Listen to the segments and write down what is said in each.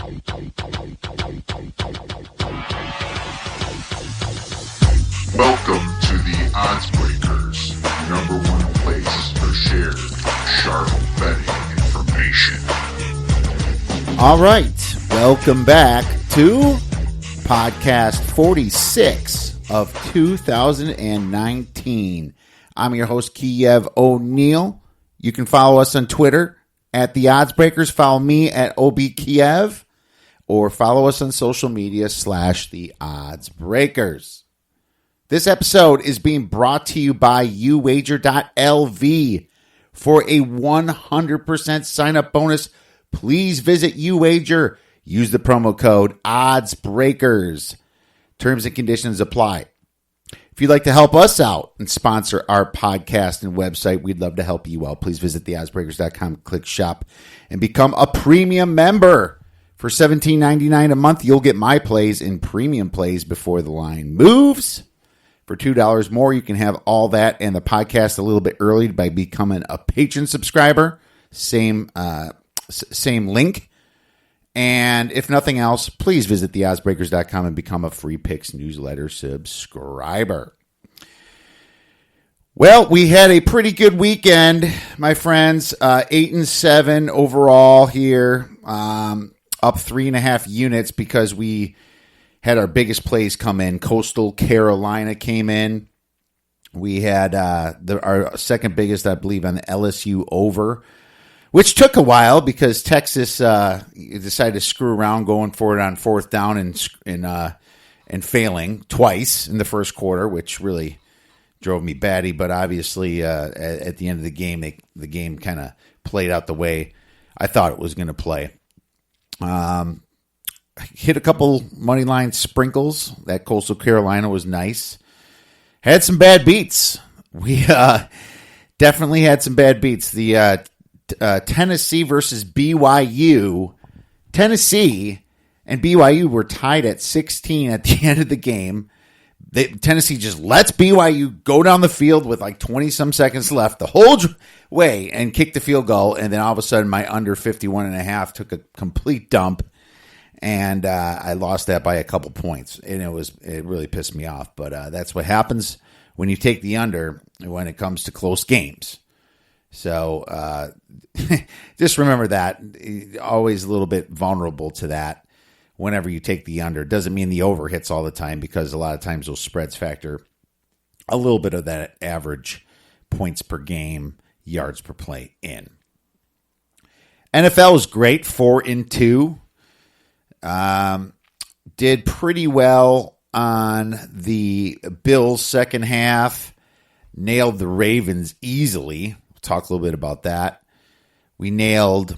Welcome to the Odds Breakers, number one place for shared sharp betting information. All right, welcome back to podcast 46 of 2019. I'm your host, Kiev O'Neill. You can follow us on Twitter at The Odds Breakers. Follow me at OBKiev, or follow us on social media /The Odds Breakers. This episode is being brought to you by uwager.lv. For a 100% sign-up bonus, please visit uwager. Use the promo code ODDSBREAKERS. Terms and conditions apply. If you'd like to help us out and sponsor our podcast and website, we'd love to help you out. Please visit theoddsbreakers.com, click shop, and become a premium member. For $17.99 a month, you'll get my plays and premium plays before the line moves. For $2 more, you can have all that and the podcast a little bit early by becoming a patron subscriber. Same link. And if nothing else, please visit theoddsbreakers.com and become a free picks newsletter subscriber. Well, we had a pretty good weekend, my friends. 8-7 overall here, up 3.5 units because we had our biggest plays come in. Coastal Carolina came in. We had our second biggest, I believe, on the LSU over, which took a while because Texas decided to screw around going for it on fourth down and failing twice in the first quarter, which really drove me batty. But obviously, at the end of the game, the game kind of played out the way I thought it was going to play. Hit a couple money line sprinkles. That Coastal Carolina was nice. Had some bad beats. We definitely had some bad beats. The Tennessee versus BYU. Tennessee and BYU were tied at 16 at the end of the game. Tennessee just lets BYU go down the field with like 20-some seconds left the whole way and kicked the field goal. And then all of a sudden, my under 51.5 took a complete dump. And I lost that by a couple points, and it really pissed me off. But that's what happens when you take the under when it comes to close games. So just remember that. Always a little bit vulnerable to that whenever you take the under. Doesn't mean the over hits all the time, because a lot of times those spreads factor a little bit of that average points per game, yards per play in. NFL was great, 4-2. Did pretty well on the Bills second half. Nailed the Ravens easily. We'll talk a little bit about that. We nailed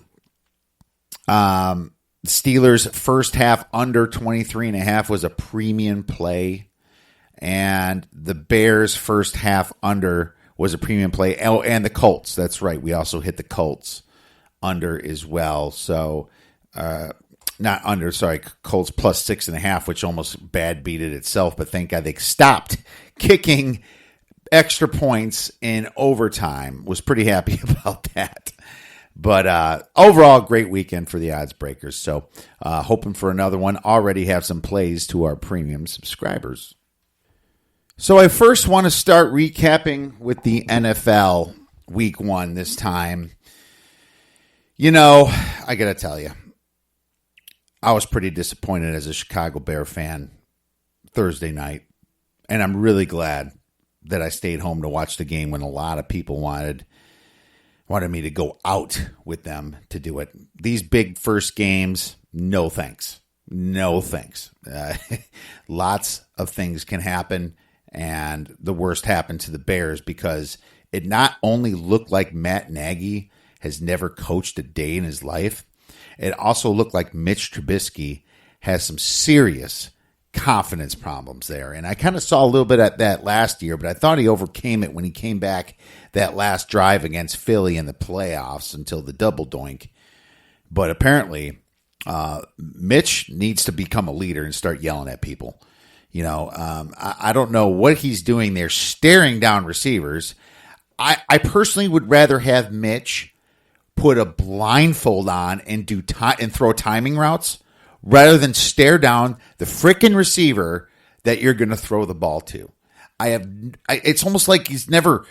Steelers first half under 23.5 was a premium play. And the Bears first half under was a premium play. Oh, and the Colts. That's right. We also hit the Colts under as well. So, not under, sorry, Colts plus 6.5, which almost bad beat it itself. But thank God they stopped kicking extra points in overtime. Was pretty happy about that. But overall, great weekend for the Odds Breakers. So hoping for another one. Already have some plays to our premium subscribers. So I first want to start recapping with the NFL week 1 this time. You know, I got to tell you, I was pretty disappointed as a Chicago Bear fan Thursday night, and I'm really glad that I stayed home to watch the game when a lot of people wanted me to go out with them to do it. These big first games, no thanks. No thanks. Lots of things can happen, and the worst happened to the Bears because it not only looked like Matt Nagy has never coached a day in his life, it also looked like Mitch Trubisky has some serious confidence problems there. And I kind of saw a little bit at that last year, but I thought he overcame it when he came back that last drive against Philly in the playoffs until the double doink. But apparently, Mitch needs to become a leader and start yelling at people. You know, I don't know what he's doing there, staring down receivers. I personally would rather have Mitch put a blindfold on and and throw timing routes rather than stare down the frickin' receiver that you're going to throw the ball to. It's almost like he's never,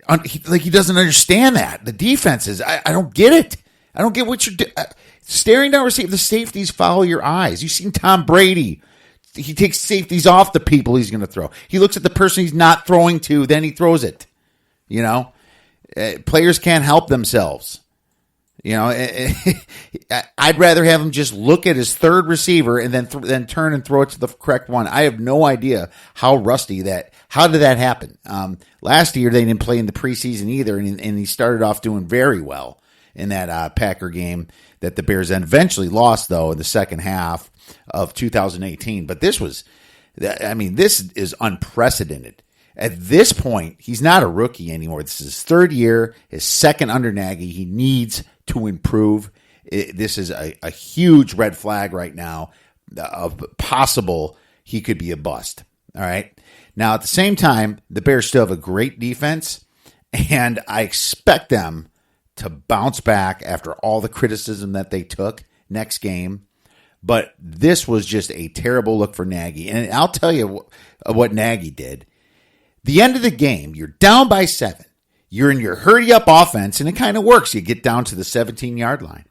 like he doesn't understand that. The defenses, I don't get it. I don't get what you're doing. Staring down receiver, the safeties follow your eyes. You've seen Tom Brady. He takes safeties off the people he's going to throw. He looks at the person he's not throwing to, then he throws it. You know, players can't help themselves. You know, I'd rather have him just look at his third receiver and then turn and throw it to the correct one. I have no idea how how did that happen? Last year they didn't play in the preseason either, and he started off doing very well in that Packer game that the Bears then eventually lost, though, in the second half of 2018. But this is unprecedented. At this point, he's not a rookie anymore. This is his third year, his second under Nagy. He needs to improve. This is a huge red flag right now of possible he could be a bust. All right. Now, at the same time, the Bears still have a great defense, and I expect them to bounce back after all the criticism that they took next game. But this was just a terrible look for Nagy. And I'll tell you what Nagy did. The end of the game, you're down by 7. You're in your hurry-up offense, and it kind of works. You get down to the 17-yard line.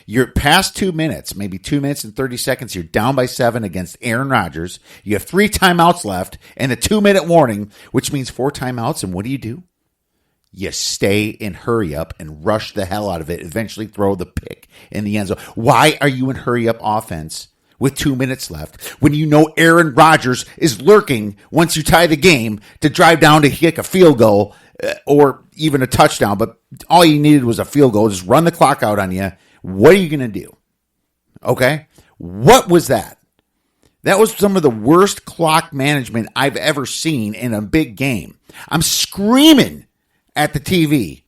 You're past 2 minutes, maybe 2 minutes and 30 seconds. You're down by 7 against Aaron Rodgers. You have 3 timeouts left and a 2-minute warning, which means 4 timeouts. And what do? You stay in hurry-up and rush the hell out of it, eventually throw the pick in the end zone. Why are you in hurry-up offense with 2 minutes left when you know Aaron Rodgers is lurking once you tie the game to drive down to kick a field goal or even a touchdown? But all you needed was a field goal. Just run the clock out on you. What are you going to do? Okay? What was that? That was some of the worst clock management I've ever seen in a big game. I'm screaming at the TV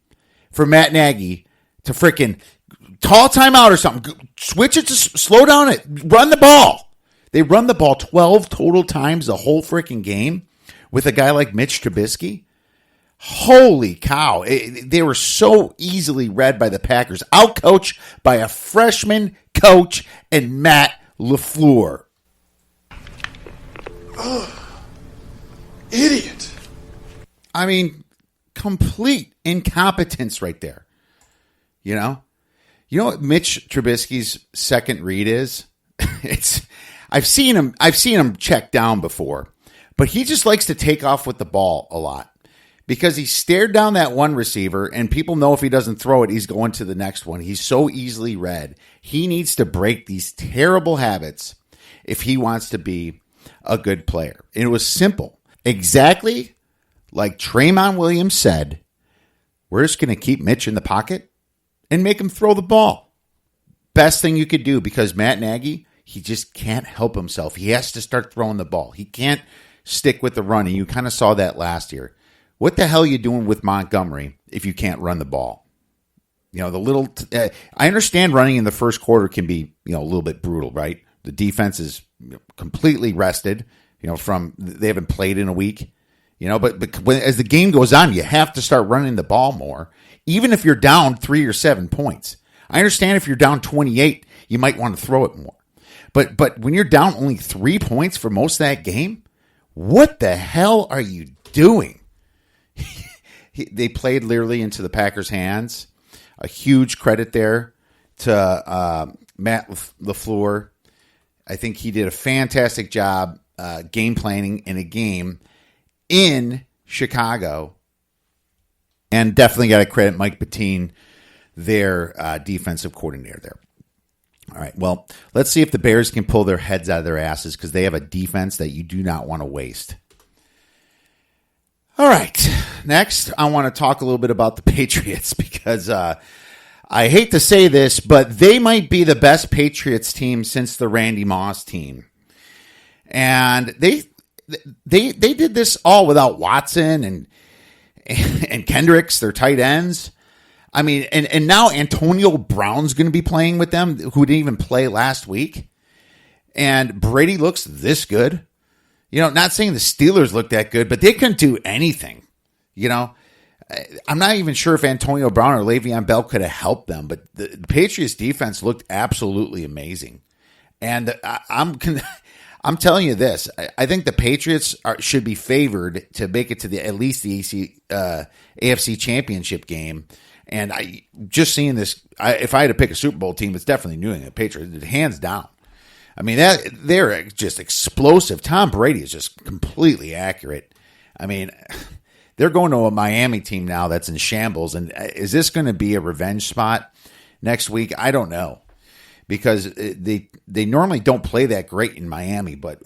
for Matt Nagy to frickin' call timeout or something. Switch it to slow down it. Run the ball. They run the ball 12 total times the whole frickin' game with a guy like Mitch Trubisky. Holy cow. They were so easily read by the Packers. Outcoached by a freshman coach and Matt LaFleur. Idiot. I mean, complete incompetence right there. You know what Mitch Trubisky's second read is? I've seen him check down before, but he just likes to take off with the ball a lot because he stared down that one receiver and people know if he doesn't throw it, he's going to the next one. He's so easily read. He needs to break these terrible habits if he wants to be a good player. And it was simple. Exactly like Traymon Williams said, we're just going to keep Mitch in the pocket and make him throw the ball. Best thing you could do, because Matt Nagy, he just can't help himself. He has to start throwing the ball. He can't stick with the run, and you kind of saw that last year. What the hell are you doing with Montgomery if you can't run the ball? You know, I understand running in the first quarter can be, a little bit brutal, right? The defense is completely rested, they haven't played in a week. But as the game goes on, you have to start running the ball more, even if you're down 3 or 7 points. I understand if you're down 28, you might want to throw it more. But when you're down only 3 points for most of that game, what the hell are you doing? They played literally into the Packers' hands. A huge credit there to Matt LaFleur. I think he did a fantastic job game planning in a game in Chicago, and definitely got to credit Mike Pettine, their defensive coordinator there. All right, well, let's see if the Bears can pull their heads out of their asses, because they have a defense that you do not want to waste. All right, next I want to talk a little bit about the Patriots, because I hate to say this, but they might be the best Patriots team since the Randy Moss team. And they did this all without Watson and Kendricks, their tight ends. I mean, and now Antonio Brown's going to be playing with them, who didn't even play last week. And Brady looks this good. Not saying the Steelers look that good, but they couldn't do anything. I'm not even sure if Antonio Brown or Le'Veon Bell could have helped them, but the Patriots defense looked absolutely amazing. And I'm telling you this. I think the Patriots should be favored to make it to at least the AFC Championship game. And I just seeing this. If I had to pick a Super Bowl team, it's definitely New England Patriots, hands down. I mean, they're just explosive. Tom Brady is just completely accurate. I mean, they're going to a Miami team now that's in shambles. And is this going to be a revenge spot next week? I don't know, because they normally don't play that great in Miami. But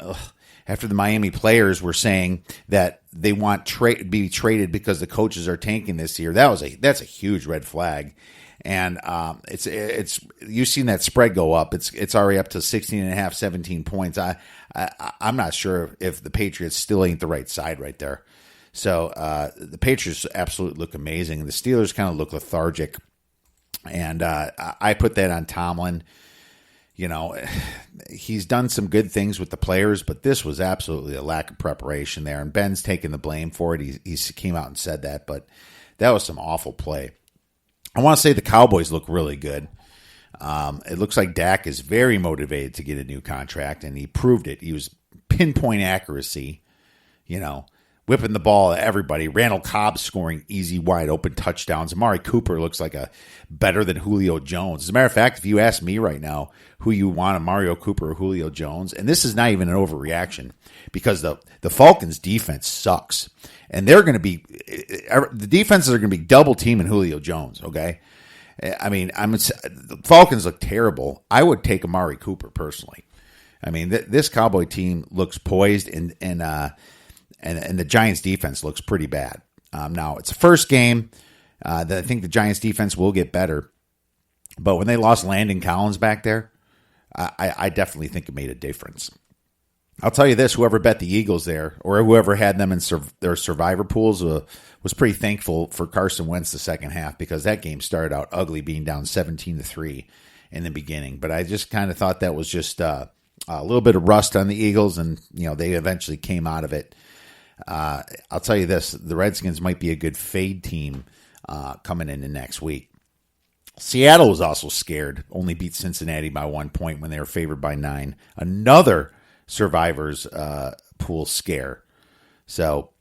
after the Miami players were saying that they want be traded because the coaches are tanking this year, that's a huge red flag. And it's you've seen that spread go up. It's already up to 16.5, 17 points. I'm not sure if the Patriots still ain't the right side right there. So the Patriots absolutely look amazing. The Steelers kind of look lethargic, and I put that on Tomlin. You know, he's done some good things with the players, but this was absolutely a lack of preparation there. And Ben's taking the blame for it. He came out and said that, but that was some awful play. I want to say the Cowboys look really good. It looks like Dak is very motivated to get a new contract, and he proved it. He was pinpoint accuracy, whipping the ball at everybody. Randall Cobb scoring easy, wide open touchdowns. Amari Cooper looks like a better than Julio Jones. As a matter of fact, if you ask me right now who you want, Mario Cooper or Julio Jones, and this is not even an overreaction, because the Falcons' defense sucks. And they're going to be – the defenses are going to be double teaming Julio Jones, okay? I mean, the Falcons look terrible. I would take Amari Cooper personally. I mean, this Cowboy team looks poised, and the Giants' defense looks pretty bad. Now, it's the first game that I think the Giants' defense will get better. But when they lost Landon Collins back there, I definitely think it made a difference. I'll tell you this, whoever bet the Eagles there, or whoever had them in their survivor pools, was pretty thankful for Carson Wentz the second half, because that game started out ugly, being down 17-3 in the beginning. But I just kind of thought that was just a little bit of rust on the Eagles, and they eventually came out of it. I'll tell you this, the Redskins might be a good fade team coming into next week. Seattle was also scared, only beat Cincinnati by 1 point when they were favored by 9. Another survivors pool scare. So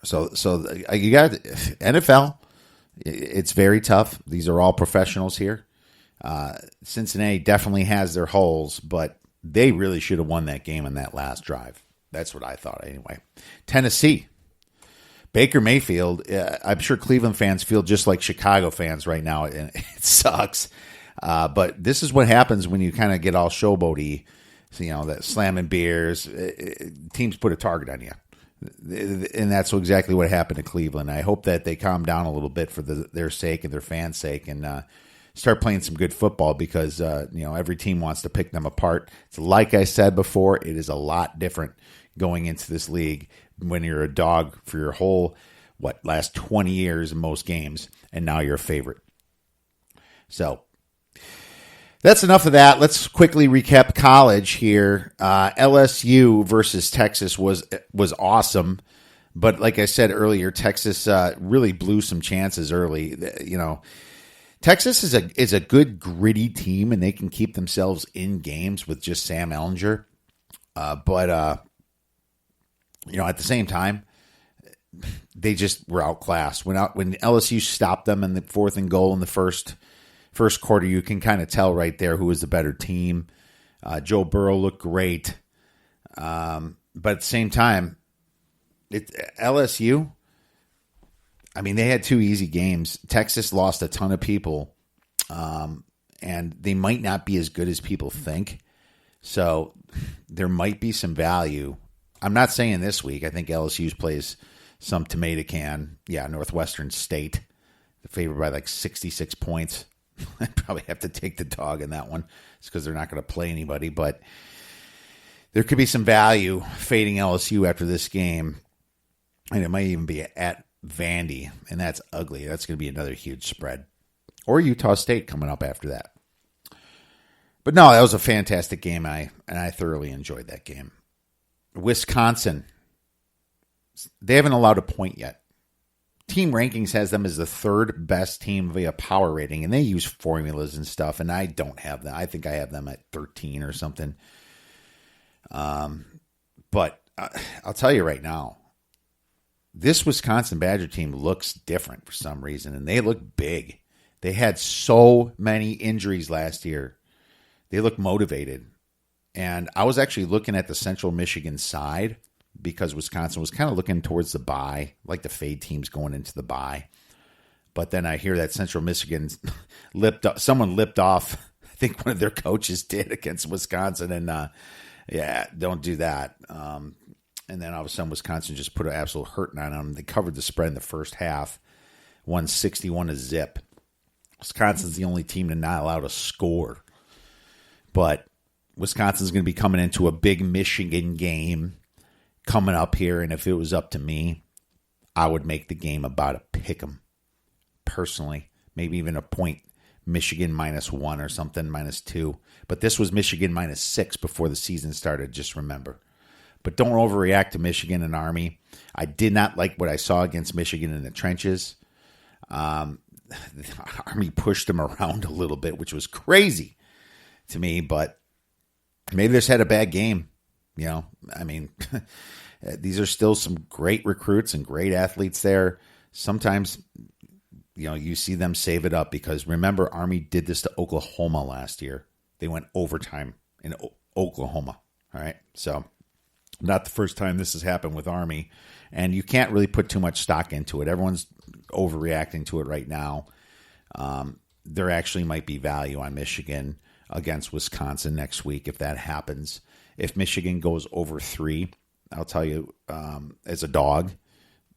you got NFL. It's very tough. These are all professionals here. Cincinnati definitely has their holes, but they really should have won that game on that last drive. That's what I thought anyway. Tennessee, Baker Mayfield. I'm sure Cleveland fans feel just like Chicago fans right now, and it sucks. But this is what happens when you kind of get all showboaty. So, that slamming beers, teams put a target on you. And that's exactly what happened to Cleveland. I hope that they calm down a little bit for their sake and their fans' sake, and start playing some good football, because, every team wants to pick them apart. It's like I said before, it is a lot different going into this league when you're a dog for your whole, last 20 years in most games, and now you're a favorite. So, that's enough of that. Let's quickly recap college here. LSU versus Texas was awesome, but like I said earlier, Texas really blew some chances early. Texas is a good gritty team, and they can keep themselves in games with just Sam Ehlinger. But at the same time, they just were outclassed. When LSU stopped them in the 4th and goal in the first quarter, you can kind of tell right there who was the better team. Joe Burrow looked great. But at the same time, LSU, I mean, they had 2 easy games. Texas lost a ton of people, and they might not be as good as people think. So there might be some value. I'm not saying this week. I think LSU plays some tomato can. Yeah, Northwestern State. They're favored by 66 points. I'd probably have to take the dog in that one. It's because they're not going to play anybody. But there could be some value fading LSU after this game. And it might even be at Vandy. And that's ugly. That's going to be another huge spread. Or Utah State coming up after that. But no, that was a fantastic game. I thoroughly enjoyed that game. Wisconsin. They haven't allowed a point yet. Team Rankings has them as the third best team via power rating, and they use formulas and stuff, and I don't have that. I think I have them at 13 or something. But I'll tell you right now, this Wisconsin Badger team looks different for some reason, and they look big. They had so many injuries last year. They look motivated. And I was actually looking at the Central Michigan side because Wisconsin was kind of looking towards the bye, like the fade teams going into the bye. But then I hear that Central Michigan someone lipped off, I think one of their coaches did against Wisconsin, and don't do that. And then all of a sudden Wisconsin just put an absolute hurting on them. They covered the spread in the first half, won 61-0. Wisconsin's the only team to not allow to score. But Wisconsin's going to be coming into a big Michigan game coming up here, and if it was up to me, I would make the game about a pick 'em. Personally, maybe even a point. Michigan -1 or something, -2. But this was Michigan -6 before the season started, just remember. But don't overreact to Michigan and Army. I did not like what I saw against Michigan in the trenches. The Army pushed them around a little bit, which was crazy to me, but maybe they just had a bad game. These are still some great recruits and great athletes there. Sometimes, you see them save it up because remember, Army did this to Oklahoma last year. They went overtime in Oklahoma. All right. So not the first time this has happened with Army, and you can't really put too much stock into it. Everyone's overreacting to it right now. There actually might be value on Michigan against Wisconsin next week if that happens. If Michigan goes over 3, I'll tell you, as a dog,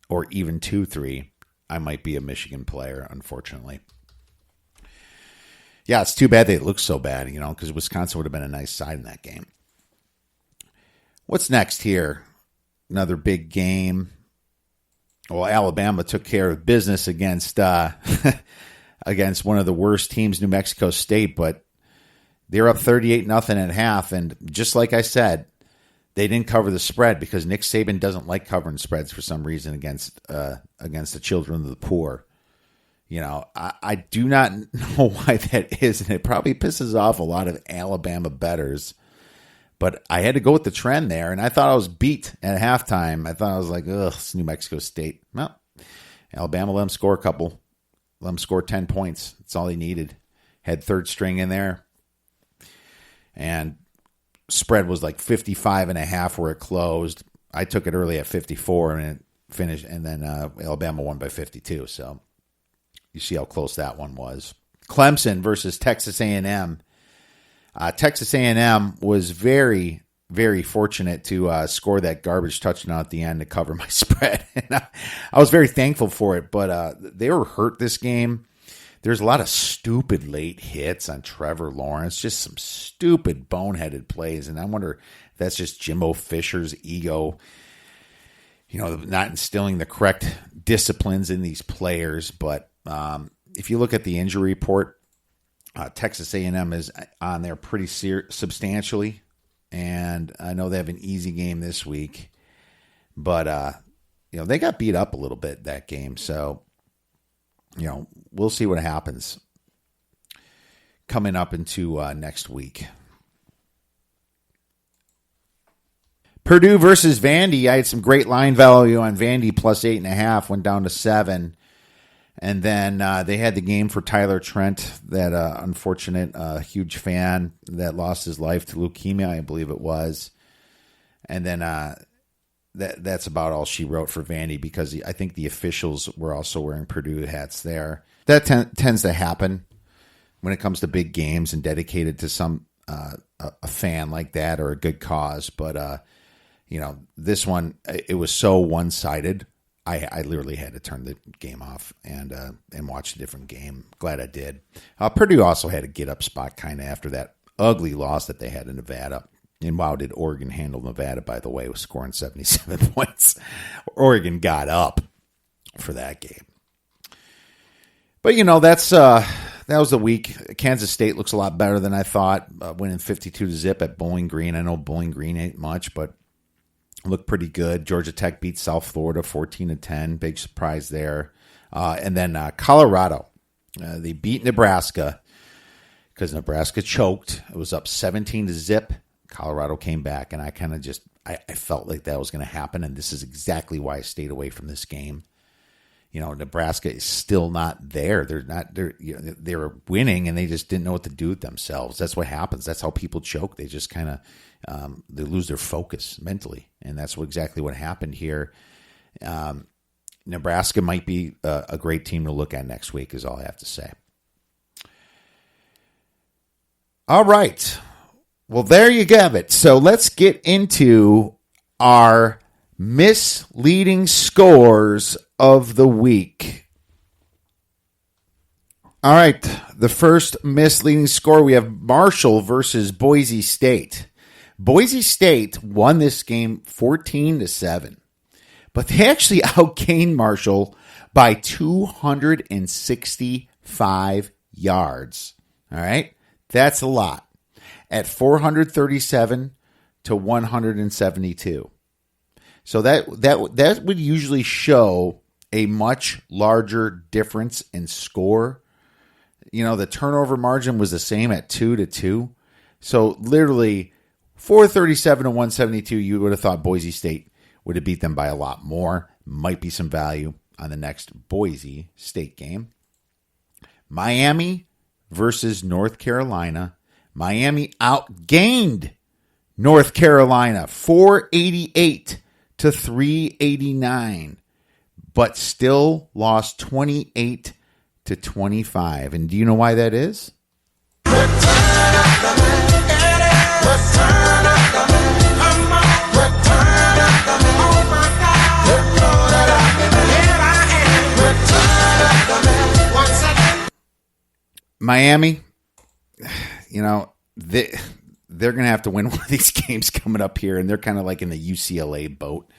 or even 2-3, I might be a Michigan player, unfortunately. Yeah, it's too bad they look so bad, because Wisconsin would have been a nice side in that game. What's next here? Another big game. Well, Alabama took care of business against against one of the worst teams, New Mexico State, but they were up 38-0 at half, and just like I said, they didn't cover the spread because Nick Saban doesn't like covering spreads for some reason against the children of the poor. I do not know why that is, and it probably pisses off a lot of Alabama bettors. But I had to go with the trend there, and I thought I was beat at halftime. I thought I was like, ugh, it's New Mexico State. Well, Alabama let them score a couple. Let them score 10 points. That's all they needed. Had third string in there. And spread was like 55.5 where it closed. I took it early at 54 and it finished, and then Alabama won by 52. So you see how close that one was. Clemson versus Texas A&M. Texas A&M was very, very fortunate to score that garbage touchdown at the end to cover my spread. And I was very thankful for it, but they were hurt this game. There's a lot of stupid late hits on Trevor Lawrence, just some stupid boneheaded plays. And I wonder if that's just Jimbo Fisher's ego, not instilling the correct disciplines in these players. But if you look at the injury report, Texas A&M is on there pretty substantially. And I know they have an easy game this week. But, they got beat up a little bit that game. So, we'll see what happens coming up into next week. Purdue versus Vandy. I had some great line value on Vandy plus 8.5, went down to 7. And then they had the game for Tyler Trent, that unfortunate huge fan that lost his life to leukemia, I believe it was. And then that's about all she wrote for Vandy because I think the officials were also wearing Purdue hats there. That tends to happen when it comes to big games and dedicated to some a fan like that or a good cause. But, this one, it was so one-sided. I literally had to turn the game off and watch a different game. Glad I did. Purdue also had a get-up spot kind of after that ugly loss that they had in Nevada. And wow, did Oregon handle Nevada, by the way, with scoring 77 points. Oregon got up for that game. But, that was the week. Kansas State looks a lot better than I thought, winning 52-0 at Bowling Green. I know Bowling Green ain't much, but looked pretty good. Georgia Tech beat South Florida 14-10. Big surprise there. And then Colorado, they beat Nebraska because Nebraska choked. It was up 17-0. Colorado came back, and I kind of just I felt like that was going to happen, and this is exactly why I stayed away from this game. Nebraska is still not there. They were winning, and they just didn't know what to do with themselves. That's what happens. That's how people choke. They just kind of they lose their focus mentally, and that's exactly what happened here. Nebraska might be a great team to look at next week, is all I have to say. All right. Well, there you have it. So let's get into our misleading scores of the week. All right. The first misleading score, we have Marshall versus Boise State. Boise State won this game 14-7, but they actually outgained Marshall by 265 yards. All right. That's a lot. At 437 to 172. So that would usually show a much larger difference in score. The turnover margin was the same at 2-2. So literally 437 to 172, you would have thought Boise State would have beat them by a lot more. Might be some value on the next Boise State game. Miami versus North Carolina. Miami outgained North Carolina 488 to 389, but still lost 28 to 25. And do you know why that is? Miami, they're going to have to win one of these games coming up here, and they're kind of like in the UCLA boat,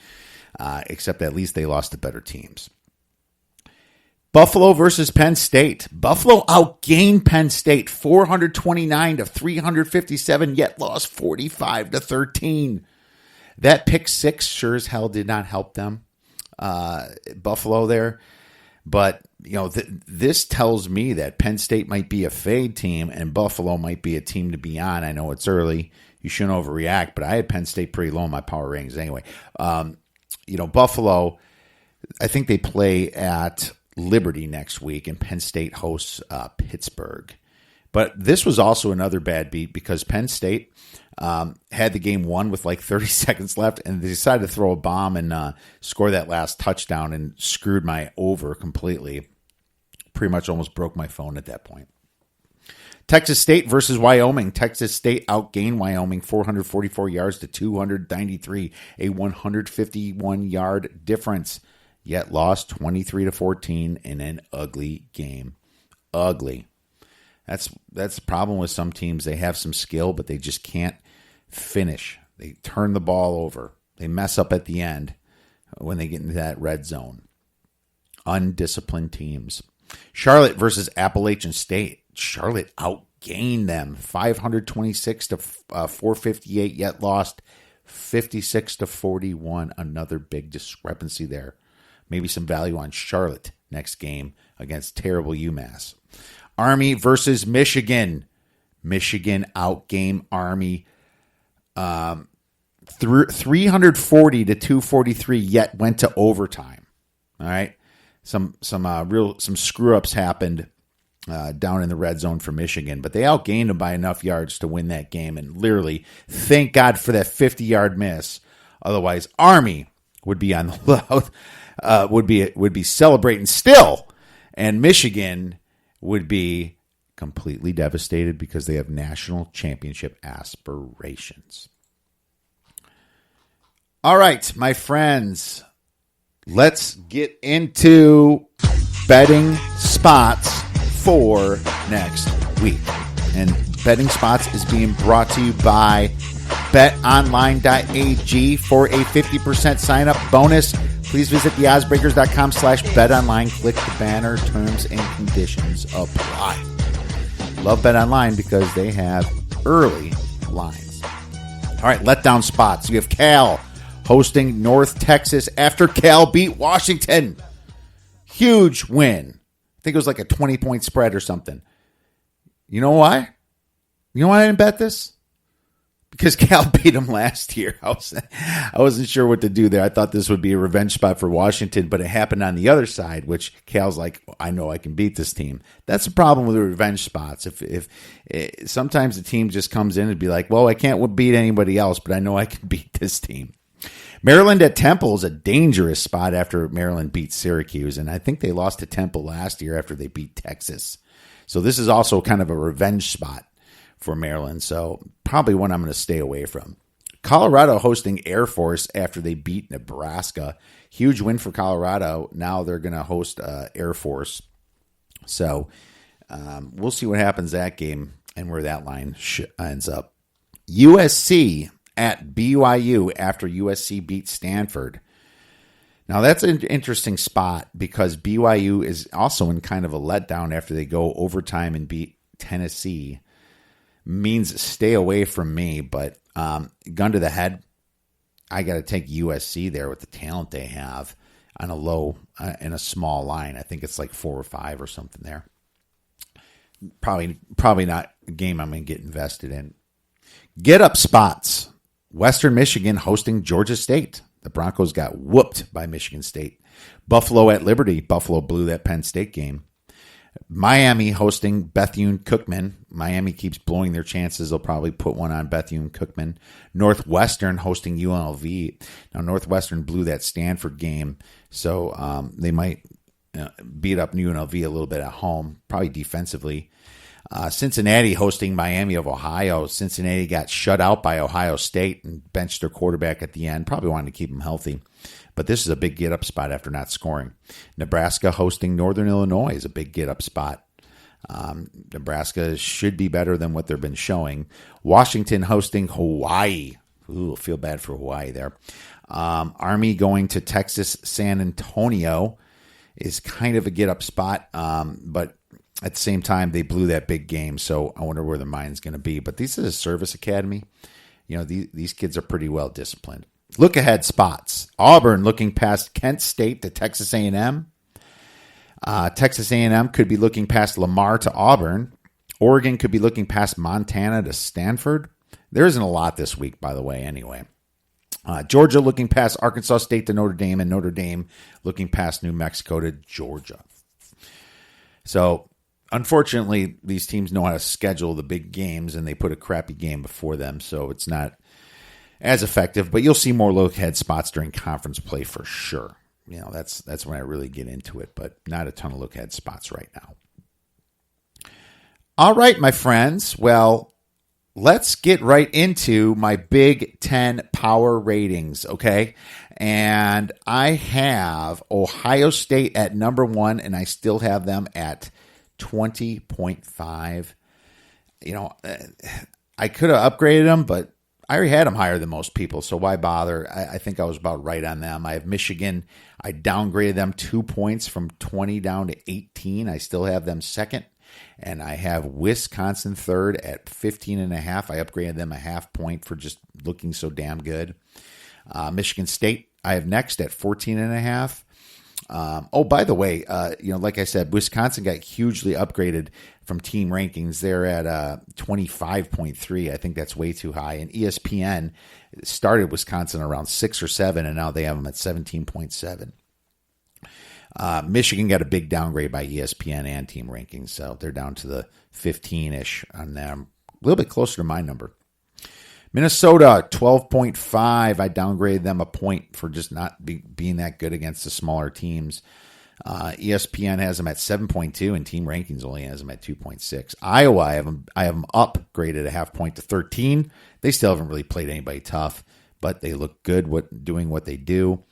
except at least they lost to better teams. Buffalo versus Penn State. Buffalo outgained Penn State 429 to 357, yet lost 45 to 13. That pick six sure as hell did not help them, Buffalo there. But, this tells me that Penn State might be a fade team and Buffalo might be a team to be on. I know it's early. You shouldn't overreact, but I had Penn State pretty low in my power ratings anyway. Buffalo, I think they play at Liberty next week, and Penn State hosts Pittsburgh. But this was also another bad beat because Penn State had the game won with like 30 seconds left, and they decided to throw a bomb and score that last touchdown and screwed my over completely. Pretty much almost broke my phone at that point. Texas State versus Wyoming. Texas State outgained Wyoming 444 yards to 293, a 151-yard difference, yet lost 23-14 in an ugly game. Ugly. That's the problem with some teams. They have some skill, but they just can't finish. They turn the ball over. They mess up at the end when they get into that red zone. Undisciplined teams. Charlotte versus Appalachian State. Charlotte outgained them 526 to 458, yet lost 56 to 41. Another big discrepancy there. Maybe some value on Charlotte next game against terrible UMass. Army versus Michigan. Michigan outgame Army 340 to 243, yet went to overtime. All right. Some screw ups happened down in the red zone for Michigan, but they outgained them by enough yards to win that game. And literally, thank God for that 50-yard miss. Otherwise, Army would be on the would be celebrating still, and Michigan would be completely devastated because they have national championship aspirations. All right, my friends, let's get into betting spots for next week. And betting spots is being brought to you by betonline.ag for a 50% sign-up bonus. Please visit theoddsbreakers.com/betonline. Click the banner. Terms and conditions apply. Love BetOnline because they have early lines. All right, letdown spots. We have Cal hosting North Texas after Cal beat Washington. Huge win. I think it was like a 20-point spread or something. You know why? You know why I didn't bet this? Because Cal beat them last year. I wasn't sure what to do there. I thought this would be a revenge spot for Washington, but it happened on the other side, which Cal's like, I know I can beat this team. That's the problem with the revenge spots. If sometimes the team just comes in and be like, well, I can't beat anybody else, but I know I can beat this team. Maryland at Temple is a dangerous spot after Maryland beat Syracuse, and I think they lost to Temple last year after they beat Texas. So this is also kind of a revenge spot for Maryland, so probably one I'm going to stay away from. Colorado hosting Air Force after they beat Nebraska. Huge win for Colorado. Now they're going to host Air Force. So we'll see what happens that game and where that line ends up. USC at BYU after USC beat Stanford. Now that's an interesting spot because BYU is also in kind of a letdown after they go overtime and beat Tennessee. Means stay away from me, but gun to the head, I got to take USC there with the talent they have on a low in a small line. I think it's like 4 or 5 or something there. Probably not a game I'm going to get invested in. Get up spots. Western Michigan hosting Georgia State. The Broncos got whooped by Michigan State. Buffalo at Liberty. Buffalo blew that Penn State game. Miami hosting Bethune-Cookman. Miami keeps blowing their chances. They'll probably put one on Bethune-Cookman. Northwestern hosting UNLV. Now, Northwestern blew that Stanford game, so they might beat up UNLV a little bit at home, probably defensively. Cincinnati hosting Miami of Ohio. Cincinnati got shut out by Ohio State and benched their quarterback at the end. Probably wanted to keep him healthy. But this is a big get-up spot after not scoring. Nebraska hosting Northern Illinois is a big get-up spot. Nebraska should be better than what they've been showing. Washington hosting Hawaii. Ooh, feel bad for Hawaii there. Army going to Texas San Antonio is kind of a get-up spot, but at the same time, they blew that big game, so I wonder where the mind's going to be. But this is a service academy. You know, these kids are pretty well disciplined. Look ahead spots. Auburn looking past Kent State to Texas A&M. Texas A&M could be looking past Lamar to Auburn. Oregon could be looking past Montana to Stanford. There isn't a lot this week, by the way, anyway. Georgia looking past Arkansas State to Notre Dame, and Notre Dame looking past New Mexico to Georgia. So, unfortunately, these teams know how to schedule the big games, and they put a crappy game before them, so it's not as effective, but you'll see more look-ahead spots during conference play for sure. You know, that's when I really get into it, but not a ton of look-ahead spots right now. All right, my friends. Well, let's get right into my Big Ten power ratings, okay? And I have Ohio State at number 1, and I still have them at 20.5. You know, I could have upgraded them, but I already had them higher than most people, so why bother? I think I was about right on them. I have Michigan. I downgraded them 2 points from 20 down to 18. I still have them second. And I have Wisconsin third at 15.5. I upgraded them a half point for just looking so damn good. Michigan State, I have next at 14.5. Oh, by the way, like I said, Wisconsin got hugely upgraded from team rankings. They're at 25.3. I think that's way too high. And ESPN started Wisconsin around 6 or 7, and now they have them at 17.7. Michigan got a big downgrade by ESPN and team rankings, so they're down to the 15-ish on them. A little bit closer to my number. Minnesota, 12.5. I downgraded them a point for just not being that good against the smaller teams. ESPN has them at 7.2, and team rankings only has them at 2.6. Iowa, I have them upgraded a half point to 13. They still haven't really played anybody tough, but they look good doing what they do.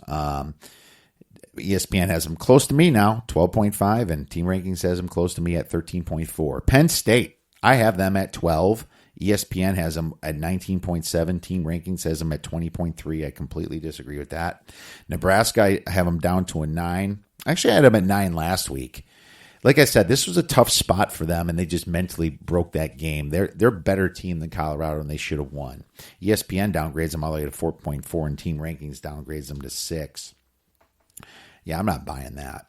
ESPN has them close to me now, 12.5, and team rankings has them close to me at 13.4. Penn State, I have them at 12. ESPN has them at 19.7. Team rankings has them at 20.3. I completely disagree with that. Nebraska, I have them down to a 9. Actually, I had them at 9 last week. Like I said, this was a tough spot for them, and they just mentally broke that game. They're a better team than Colorado, and they should have won. ESPN downgrades them all the way to 4.4, and team rankings downgrades them to 6. Yeah, I'm not buying that.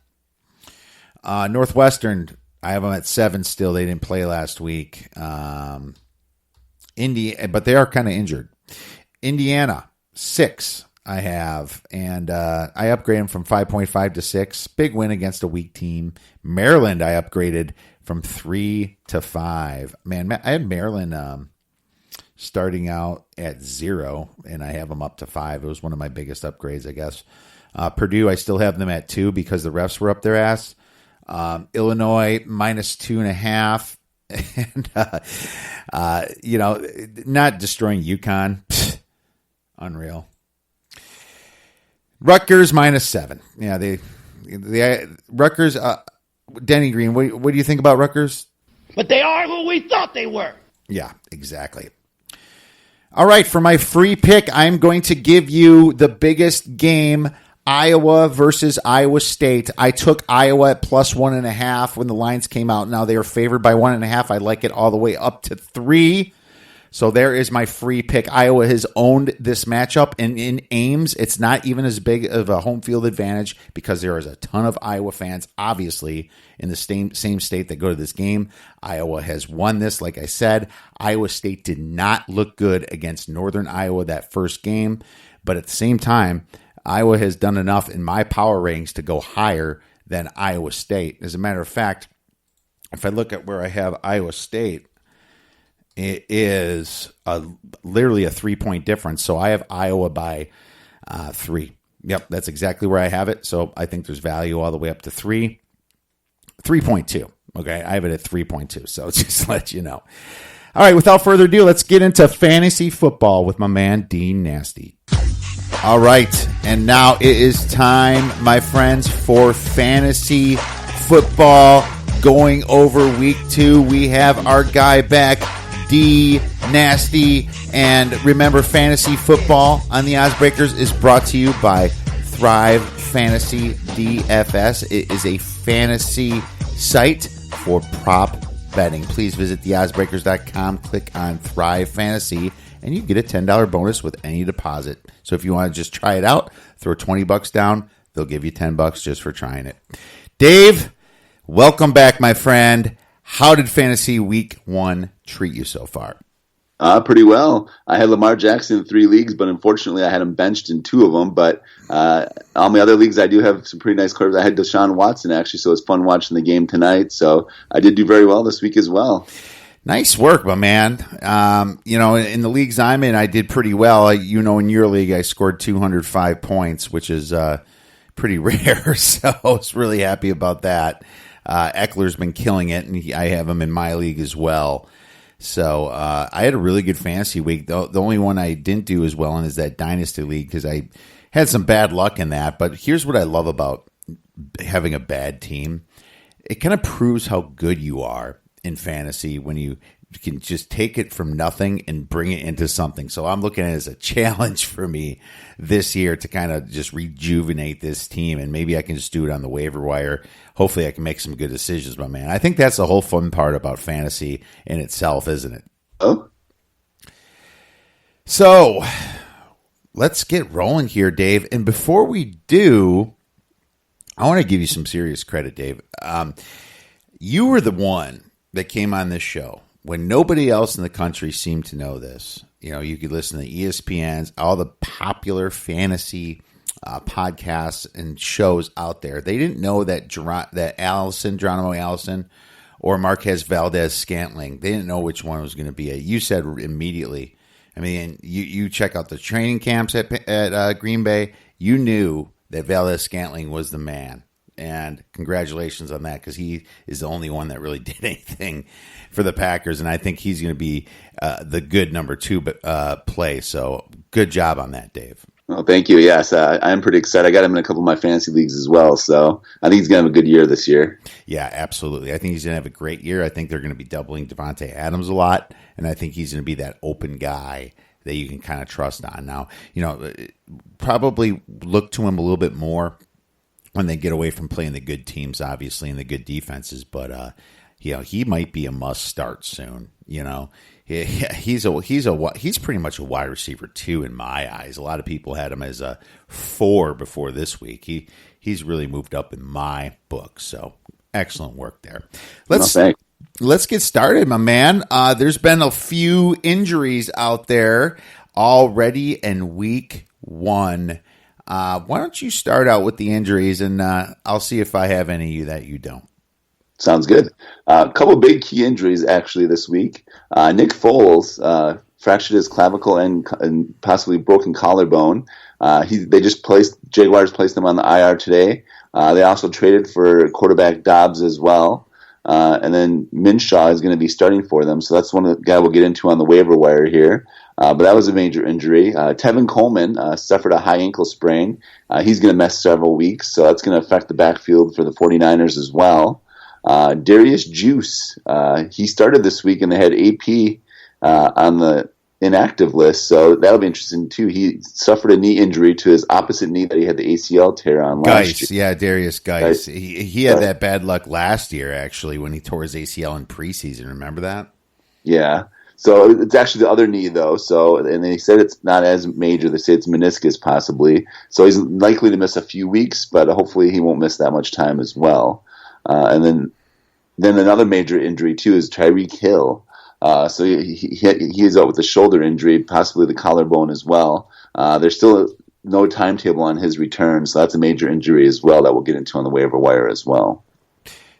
Northwestern, I have them at 7 still. They didn't play last week. But they are kind of injured. Indiana, 6 I have, and I upgraded them from 5.5 to 6. Big win against a weak team. Maryland, I upgraded from 3 to 5. Man, I had Maryland starting out at 0, and I have them up to 5. It was one of my biggest upgrades, I guess. Purdue, I still have them at 2 because the refs were up their ass. Illinois, minus 2.5. And, not destroying UConn. Pfft, unreal. Rutgers, minus 7. Yeah, Rutgers, Denny Green, what do you think about Rutgers? But they are who we thought they were. Yeah, exactly. All right, for my free pick, I'm going to give you the biggest game, Iowa versus Iowa State. I took Iowa at plus 1.5 when the lines came out. Now they are favored by 1.5. I like it all the way up to 3. So there is my free pick. Iowa has owned this matchup, and in Ames, it's not even as big of a home field advantage because there is a ton of Iowa fans, obviously, in the same state that go to this game. Iowa has won this, like I said. Iowa State did not look good against Northern Iowa that first game, but at the same time, Iowa has done enough in my power ratings to go higher than Iowa State. As a matter of fact, if I look at where I have Iowa State, it is literally a 3-point difference. So I have Iowa by 3. Yep, that's exactly where I have it. So I think there's value all the way up to 3. 3.2. Okay, I have it at 3.2. So just to let you know. All right, without further ado, let's get into fantasy football with my man, Dean Nasty. All right, and now it is time, my friends, for fantasy football. Going over week 2, we have our guy back, D Nasty, and remember, fantasy football on the Oddsbreakers is brought to you by Thrive Fantasy DFS. It is a fantasy site for prop betting. Please visit theoddsbreakers.com, click on Thrive Fantasy, and you get a $10 bonus with any deposit. So if you want to just try it out, throw $20 down, they'll give you $10 just for trying it. Dave, welcome back, my friend. How did fantasy week 1 treat you so far? Pretty well. I had Lamar Jackson in 3 leagues, but unfortunately I had him benched in 2 of them. But all my other leagues, I do have some pretty nice quarterbacks. I had Deshaun Watson, actually, so it's fun watching the game tonight. So I did do very well this week as well. Nice work, my man. In the leagues I'm in, I did pretty well. In your league, I scored 205 points, which is pretty rare. So I was really happy about that. Eckler's been killing it, and I have him in my league as well. So I had a really good fantasy week. The only one I didn't do as well in is that Dynasty League because I had some bad luck in that. But here's what I love about having a bad team. It kind of proves how good you are in fantasy when you can just take it from nothing and bring it into something. So I'm looking at it as a challenge for me this year to kind of just rejuvenate this team, and maybe I can just do it on the waiver wire. Hopefully I can make some good decisions, my man. I think that's the whole fun part about fantasy in itself, isn't it? Oh. So let's get rolling here, Dave. And before we do, I want to give you some serious credit, Dave. You were the one that came on this show when nobody else in the country seemed to know this. You could listen to ESPN's, all the popular fantasy podcasts and shows out there. They didn't know that Geronimo Allison, or Marquez Valdez-Scantling, they didn't know which one was going to be it. You said immediately. I mean, you check out the training camps at Green Bay. You knew that Valdez-Scantling was the man. And congratulations on that, because he is the only one that really did anything for the Packers, and I think he's going to be the good number 2 play. So good job on that, Dave. Well, thank you. Yes, I'm pretty excited. I got him in a couple of my fantasy leagues as well, so I think he's going to have a good year this year. Yeah, absolutely. I think he's going to have a great year. I think they're going to be doubling Devontae Adams a lot, and I think he's going to be that open guy that you can kind of trust on. Now, probably look to him a little bit more when they get away from playing the good teams, obviously, and the good defenses. But he might be a must start soon. He's pretty much a wide receiver 2 in my eyes. A lot of people had him as a 4 before this week. He's really moved up in my book. So Excellent work there. Thanks. Let's get started, my man. There's been a few injuries out there already in week 1. Why don't you start out with the injuries, and I'll see if I have any that you don't. Sounds good. A couple big key injuries actually this week. Nick Foles fractured his clavicle and possibly broken collarbone. Jaguars placed him on the IR today. They also traded for quarterback Dobbs as well. And then Minshew is going to be starting for them. So that's one of the guy we'll get into on the waiver wire here. But that was a major injury. Tevin Coleman suffered a high ankle sprain. He's going to miss several weeks. So that's going to affect the backfield for the 49ers as well. Darius Juice, he started this week and they had AP on the inactive list, so that'll be interesting too. He suffered a knee injury to his opposite knee that he had the ACL tear on last year. Yeah, Darius Geis. He had that bad luck last year, actually, when he tore his ACL in preseason. Remember that? Yeah. So it's actually the other knee, though. So, and they said it's not as major. They say it's meniscus, possibly. So he's likely to miss a few weeks, but hopefully he won't miss that much time as well. And then another major injury too is Tyreek Hill. So he is out with a shoulder injury, possibly the collarbone as well. There's still no timetable on his return, so that's a major injury as well that we'll get into on the waiver wire as well.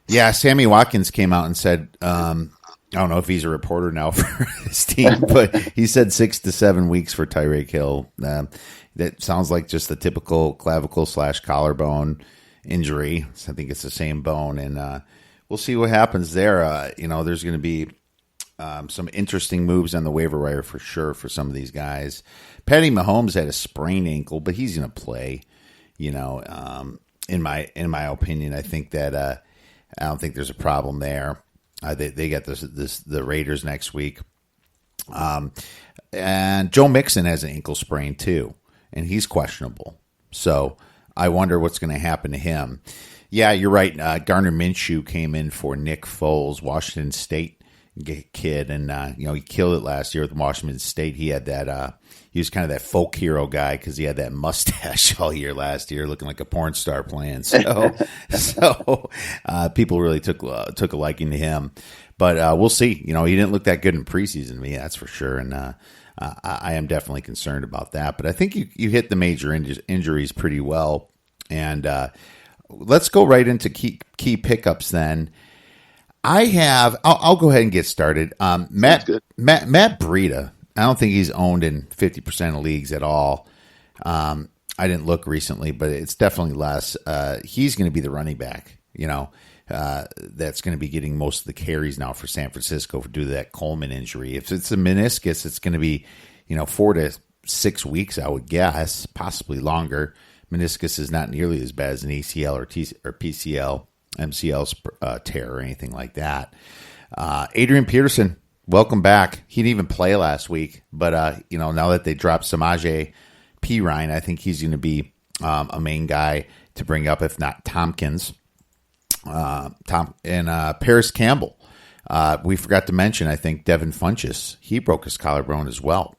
Yeah, Sammy Watkins came out and said, I don't know if he's a reporter now for his team, but he said 6 to 7 weeks for Tyreek Hill. That sounds like just the typical clavicle/collarbone injury. So I think it's the same bone, and we'll see what happens there. There's going to be some interesting moves on the waiver wire for sure for some of these guys. Patty Mahomes had a sprained ankle, but he's going to play. In my opinion, I think that I don't think there's a problem there. They got the Raiders next week, and Joe Mixon has an ankle sprain too, and he's questionable. So I wonder what's going to happen to him. Yeah, you're right. Gardner Minshew came in for Nick Foles, Washington State kid, and he killed it last year with Washington State. He had that he was kind of that folk hero guy because he had that mustache all year last year, looking like a porn star playing. So people really took a liking to him. But we'll see. He didn't look that good in preseason to me, that's for sure. And I am definitely concerned about that. But I think you hit the major injuries pretty well. And let's go right into key pickups then. I'll go ahead and get started. Matt Breida, I don't think he's owned in 50% of leagues at all. I didn't look recently, but it's definitely less. He's going to be the running back, that's going to be getting most of the carries now for San Francisco due to that Coleman injury. If it's a meniscus, it's going to be, 4 to 6 weeks, I would guess, possibly longer. Meniscus is not nearly as bad as an ACL or PCL. MCL tear or anything like that. Adrian Peterson, welcome back. He didn't even play last week, but now that they dropped Samaje Perine, I think he's going to be a main guy to bring up, if not Tompkins. Paris Campbell. We forgot to mention, I think Devin Funchess. He broke his collarbone as well.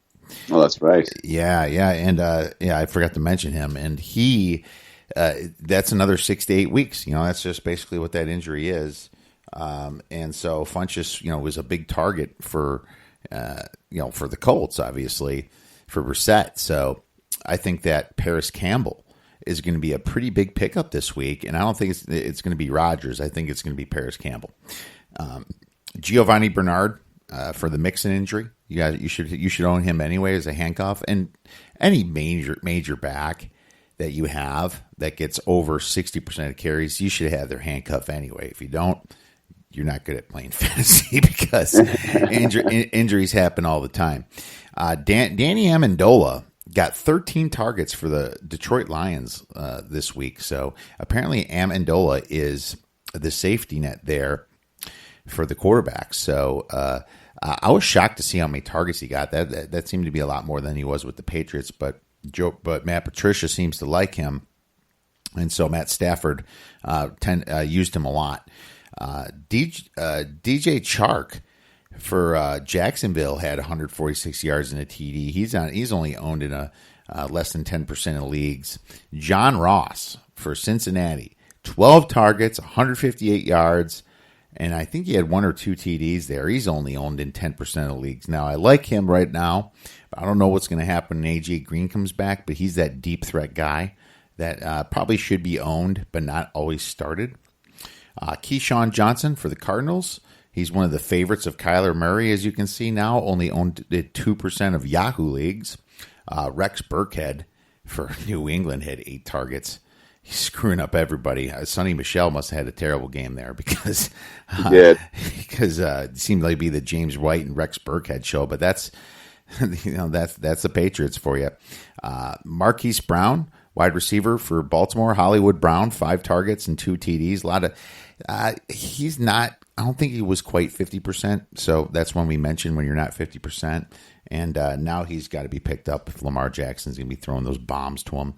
Oh, that's right. Yeah, and I forgot to mention him, and he. That's another 6 to 8 weeks. That's just basically what that injury is. And so Funchess, was a big target for the Colts, obviously, for Brissett. So I think that Paris Campbell is going to be a pretty big pickup this week. And I don't think it's going to be Rodgers. I think it's going to be Paris Campbell. Giovanni Bernard for the Mixon injury. You should own him anyway as a handcuff. And any major back that you have that gets over 60% of carries, you should have their handcuff anyway. If you don't, you're not good at playing fantasy because injuries happen all the time. Danny Amendola got 13 targets for the Detroit Lions this week. So apparently Amendola is the safety net there for the quarterback. So I was shocked to see how many targets he got. That seemed to be a lot more than he was with the Patriots, but Matt Patricia seems to like him, and so Matt Stafford used him a lot. DJ Chark for Jacksonville had 146 yards in a TD. He's only owned in a less than 10% of leagues. John Ross for Cincinnati 12 targets, 158 yards, and I think he had 1 or 2 TDs there. He's only owned in 10% of leagues. Now, I like him right now. I don't know what's going to happen when A.J. Green comes back, but he's that deep threat guy that probably should be owned but not always started. Keyshawn Johnson for the Cardinals. He's one of the favorites of Kyler Murray, as you can see now, only owned at 2% of Yahoo leagues. Rex Burkhead for New England had 8 targets. He's screwing up everybody. Sonny Michel must have had a terrible game there because it seemed like it'd be the James White and Rex Burkhead show. But that's that's the Patriots for you. Marquise Brown, wide receiver for Baltimore. Hollywood Brown, 5 targets and 2 TDs. A lot of he's not. I don't think he was quite 50%. So that's when we mentioned when you're not 50%. And now he's got to be picked up if Lamar Jackson's going to be throwing those bombs to him.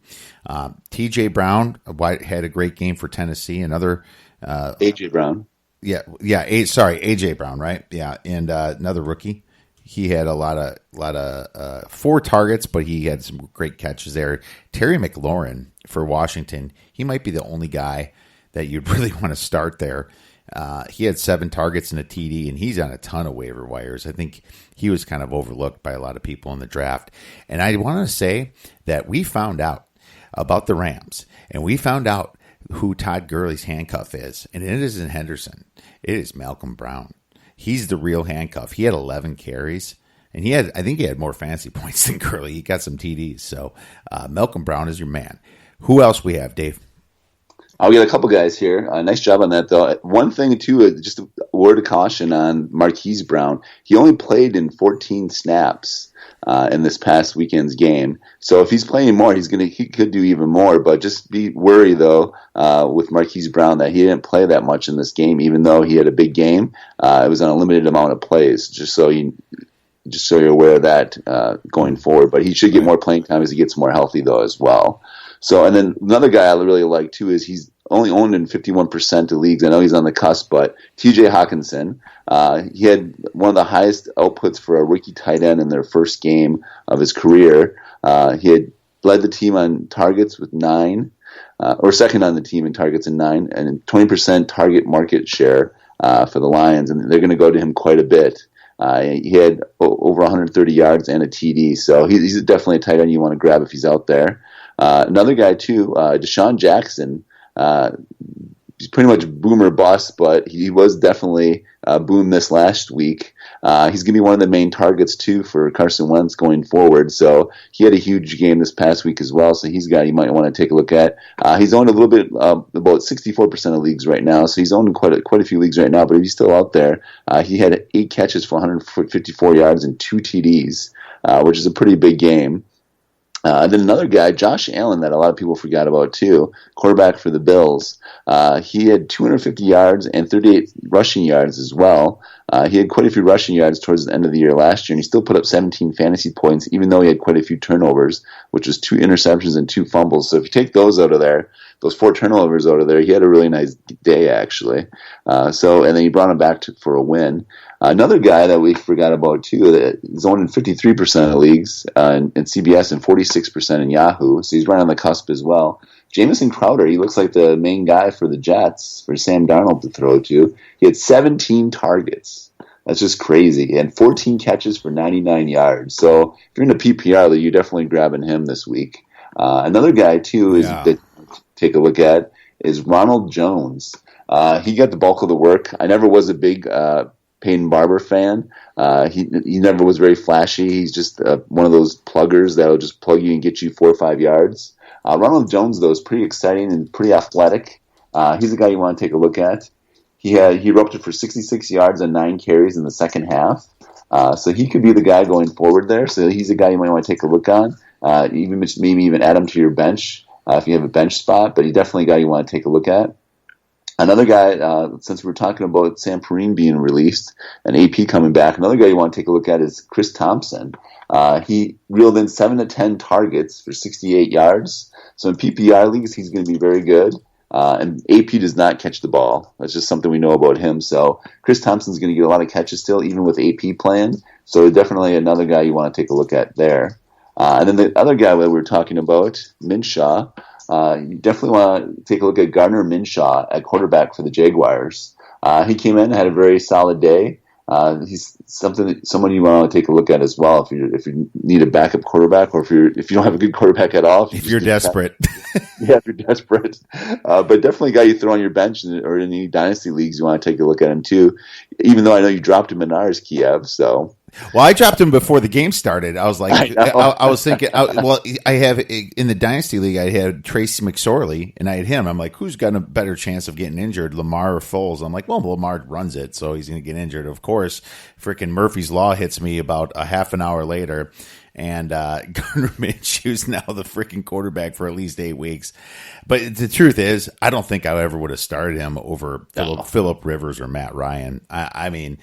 T.J. Brown had a great game for Tennessee. Another A.J. Brown. A.J. Brown, right? Yeah, and another rookie. He had a lot of 4 targets, but he had some great catches there. Terry McLaurin for Washington. He might be the only guy that you'd really want to start there. He had 7 targets and a TD, and he's on a ton of waiver wires. I think he was kind of overlooked by a lot of people in the draft. And I want to say that we found out about the Rams, and we found out who Todd Gurley's handcuff is, and it isn't Henderson. It is Malcolm Brown. He's the real handcuff. He had 11 carries, and I think he had more fantasy points than Gurley. He got some TDs. So Malcolm Brown is your man. Who else we have, Dave? I'll get a couple guys here. Nice job on that, though. One thing, too, just a word of caution on Marquise Brown. He only played in 14 snaps in this past weekend's game. So if he's playing more, he could do even more. But just be worried, though, with Marquise Brown that he didn't play that much in this game, even though he had a big game. It was on a limited amount of plays, just so you're aware of that going forward. But he should get more playing time as he gets more healthy, though, as well. So, and then another guy I really like, too, is he's only owned in 51% of leagues. I know he's on the cusp, but T.J. Hawkinson, he had one of the highest outputs for a rookie tight end in their first game of his career. He had led the team on targets with 9, or second on the team in targets in 9, and 20% target market share for the Lions, and they're going to go to him quite a bit. He had over 130 yards and a TD, so he's definitely a tight end you want to grab if he's out there. Another guy, too, Deshaun Jackson. He's pretty much boom or bust, but he was definitely boom this last week. He's going to be one of the main targets, too, for Carson Wentz going forward. So he had a huge game this past week as well, so he's a guy you might want to take a look at. He's owned a little bit, about 64% of leagues right now, so he's owned in quite a few leagues right now, but if he's still out there, he had 8 catches for 154 yards and 2 TDs, which is a pretty big game. Then another guy, Josh Allen, that a lot of people forgot about too, quarterback for the Bills. He had 250 yards and 38 rushing yards as well. He had quite a few rushing yards towards the end of the year last year, and he still put up 17 fantasy points, even though he had quite a few turnovers, which was 2 interceptions and 2 fumbles. So if you take those out of there, those 4 turnovers out of there, he had a really nice day, actually. And then he brought him back for a win. Another guy that we forgot about, too, that is owned in 53% of leagues in CBS and 46% in Yahoo, so he's right on the cusp as well. Jamison Crowder, he looks like the main guy for the Jets, for Sam Darnold to throw to. He had 17 targets. That's just crazy. And 14 catches for 99 yards. So if you're in a PPR, you're definitely grabbing him this week. Another guy, too, that take a look at is Ronald Jones. He got the bulk of the work. I never was a big Peyton Barber fan. He never was very flashy. He's just one of those pluggers that'll just plug you and get you 4 or 5 yards. Ronald Jones, though, is pretty exciting and pretty athletic. He's a guy you want to take a look at. He erupted for 66 yards and 9 carries in the second half. So he could be the guy going forward there. So he's a guy you might want to take a look on. Maybe even add him to your bench if you have a bench spot. But he's definitely a guy you want to take a look at. Another guy, since we're talking about Sam Perine being released and AP coming back, another guy you want to take a look at is Chris Thompson. He reeled in 7 to 10 targets for 68 yards. So in PPR leagues, he's going to be very good. And AP does not catch the ball. That's just something we know about him. So Chris Thompson's going to get a lot of catches still, even with AP playing. So definitely another guy you want to take a look at there. And then the other guy that we're talking about, Minshaw, you definitely want to take a look at Gardner Minshew at quarterback for the Jaguars. He came in, had a very solid day. He's someone you want to take a look at as well if you need a backup quarterback, or if you don't have a good quarterback at all. If you're desperate. Yeah, if you're desperate. But definitely a guy you throw on your bench or in any dynasty leagues, you want to take a look at him too. Even though I know you dropped him in ours, Kiev. So. Well, I dropped him before the game started. I was like, I was thinking, I have in the Dynasty League, I had Tracy McSorley, and I had him. I'm like, who's got a better chance of getting injured, Lamar or Foles? I'm like, well, Lamar runs it, so he's going to get injured. Of course, freaking Murphy's Law hits me about a half an hour later, and Gardner Minshew's now the freaking quarterback for at least 8 weeks. But the truth is, I don't think I ever would have started him over Phillip Rivers or Matt Ryan. I mean,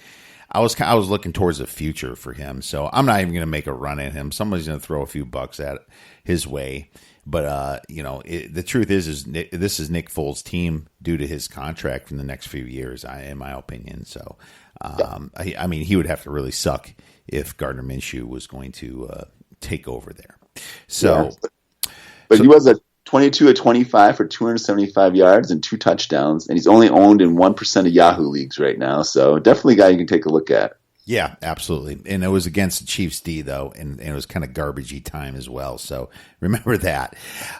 I was looking towards the future for him, so I'm not even going to make a run at him. Somebody's going to throw a few bucks at his way, but the truth is this is Nick Foles' team due to his contract in the next few years, in my opinion. So, I mean, he would have to really suck if Gardner Minshew was going to take over there. So, he was a 22-25 for 275 yards and 2 touchdowns, and he's only owned in 1% of Yahoo leagues right now. So definitely a guy you can take a look at. Yeah, absolutely. And it was against the Chiefs D, though, and it was kind of garbagey time as well. So remember that.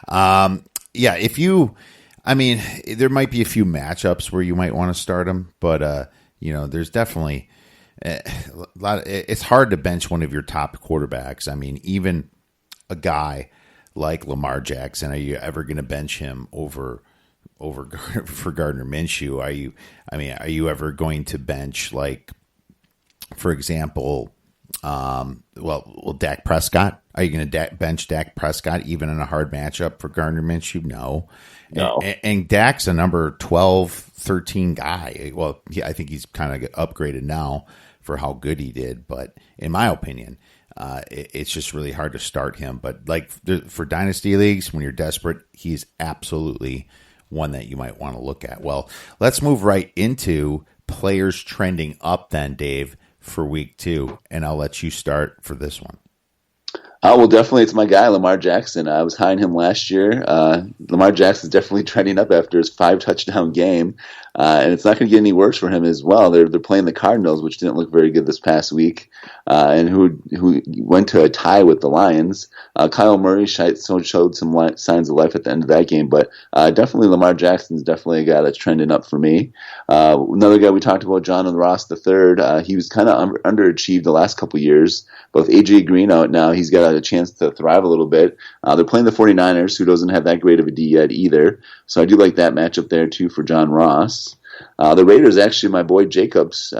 There might be a few matchups where you might want to start him, but there's definitely a lot. It's hard to bench one of your top quarterbacks. I mean, even a guy like Lamar Jackson, are you ever going to bench him over for Gardner Minshew? Are you ever going to bench, like, for example, Dak Prescott? Are you going to bench Dak Prescott even in a hard matchup for Gardner Minshew? No. And Dak's a number 12, 13 guy. Well, I think he's kind of upgraded now for how good he did, but in my opinion, it's just really hard to start him. But like for dynasty leagues, when you're desperate, he's absolutely one that you might want to look at. Well, let's move right into players trending up then, Dave, for week 2. And I'll let you start for this one. Well, definitely it's my guy, Lamar Jackson. I was high on him last year. Lamar Jackson's definitely trending up after his 5-touchdown game. And it's not going to get any worse for him as well. They're playing the Cardinals, which didn't look very good this past week, and who went to a tie with the Lions. Kyle Murray showed some signs of life at the end of that game, but definitely Lamar Jackson's definitely a guy that's trending up for me. Another guy we talked about, John Ross III, he was kind of underachieved the last couple years, but with A.J. Green out now, he's got a chance to thrive a little bit. They're playing the 49ers, who doesn't have that great of a D yet either, so I do like that matchup there too for John Ross. The Raiders, actually, my boy Jacobs,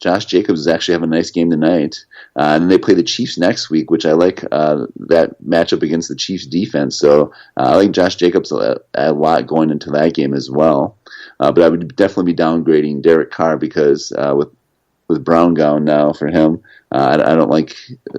Josh Jacobs, is actually having a nice game tonight. And then they play the Chiefs next week, which I like that matchup against the Chiefs defense. So I like Josh Jacobs a lot going into that game as well. But I would definitely be downgrading Derek Carr because with Brown gone now for him, I don't like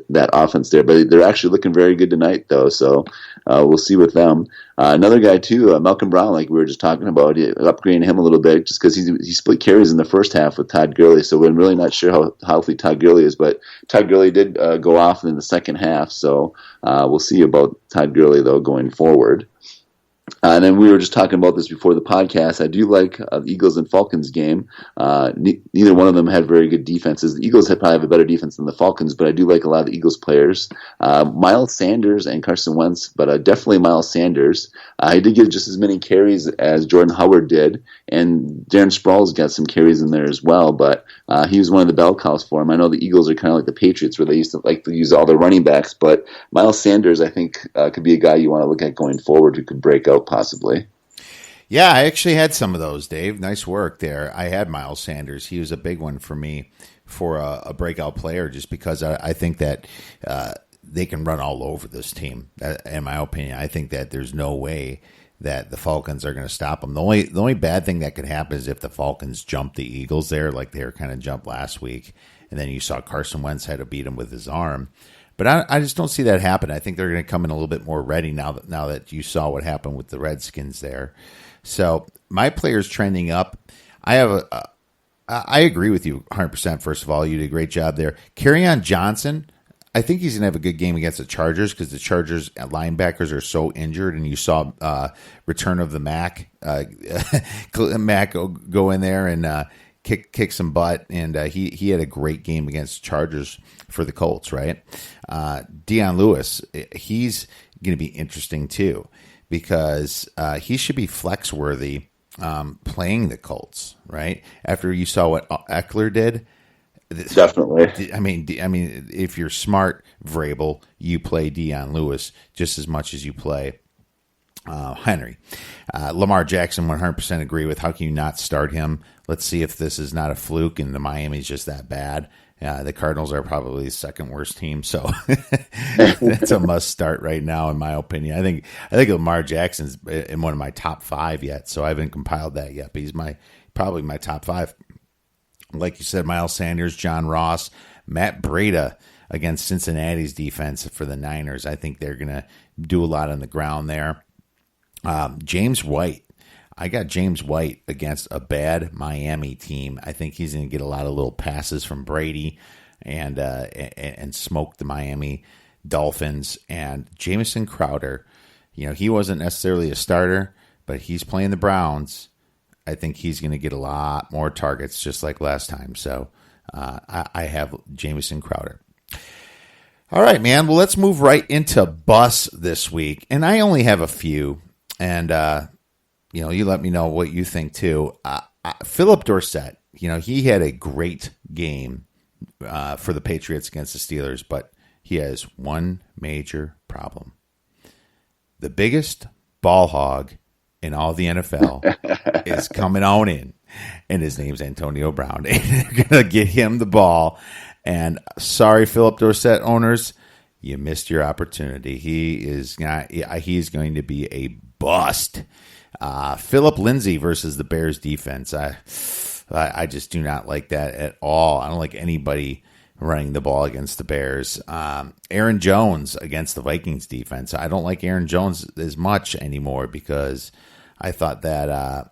that offense there. But they're actually looking very good tonight, though. So we'll see with them. Another guy, too, Malcolm Brown, like we were just talking about, upgrading him a little bit just because he split carries in the first half with Todd Gurley. So we're really not sure how healthy Todd Gurley is. But Todd Gurley did go off in the second half. So we'll see about Todd Gurley, though, going forward. And then we were just talking about this before the podcast. I do like the Eagles and Falcons game. Neither one of them had very good defenses. The Eagles probably have a better defense than the Falcons, but I do like a lot of the Eagles players. Miles Sanders and Carson Wentz, but definitely Miles Sanders. He did get just as many carries as Jordan Howard did, and Darren Sproles got some carries in there as well, but he was one of the bell cows for him. I know the Eagles are kind of like the Patriots, where they used to like to use all their running backs, but Miles Sanders, I think, could be a guy you want to look at going forward who could break out possibly. Yeah, I actually had some of those, Dave. Nice work there. I had Miles Sanders. He was a big one for me for a breakout player, just because I think that they can run all over this team. In my opinion, I think that there's no way that the Falcons are going to stop them. The only bad thing that could happen is if the Falcons jump the Eagles there, like they were kind of jumped last week, and then you saw Carson Wentz had to beat him with his arm. But I just don't see that happen. I think they're going to come in a little bit more ready now that you saw what happened with the Redskins there. So my players trending up. I agree with you 100%. First of all, you did a great job there. Kerryon Johnson, I think he's going to have a good game against the Chargers because the Chargers linebackers are so injured, and you saw return of the Mac, Mac go in there and kick some butt, and he had a great game against Chargers for the Colts, right? Deion Lewis, he's going to be interesting too because he should be flex worthy playing the Colts, right? After you saw what Eckler did. Definitely. I mean, if you're smart, Vrabel, you play Deion Lewis just as much as you play Henry. Lamar Jackson, 100% agree with. How can you not start him? Let's see if this is not a fluke and the Miami's just that bad. The Cardinals are probably the second worst team, so that's a must start right now, in my opinion. I think Lamar Jackson's in one of my top 5 yet, so I haven't compiled that yet, but he's probably my top 5. Like you said, Miles Sanders, John Ross, Matt Breida against Cincinnati's defense for the Niners. I think they're going to do a lot on the ground there. James White. I got James White against a bad Miami team. I think he's going to get a lot of little passes from Brady and smoke the Miami Dolphins. And Jamison Crowder, he wasn't necessarily a starter, but he's playing the Browns. I think he's going to get a lot more targets just like last time. So I have Jamison Crowder. All right, man. Well, let's move right into bus this week. And I only have a few. And, you let me know what you think too. Philip Dorsett, he had a great game for the Patriots against the Steelers, but he has one major problem. The biggest ball hog in all the NFL is coming on in, and his name's Antonio Brown. And they're going to get him the ball. And sorry, Philip Dorsett owners, you missed your opportunity. He's going to be a bust. Philip Lindsay versus the Bears defense. I just do not like that at all. I don't like anybody running the ball against the Bears. Aaron Jones against the Vikings defense. I don't like Aaron Jones as much anymore because I thought their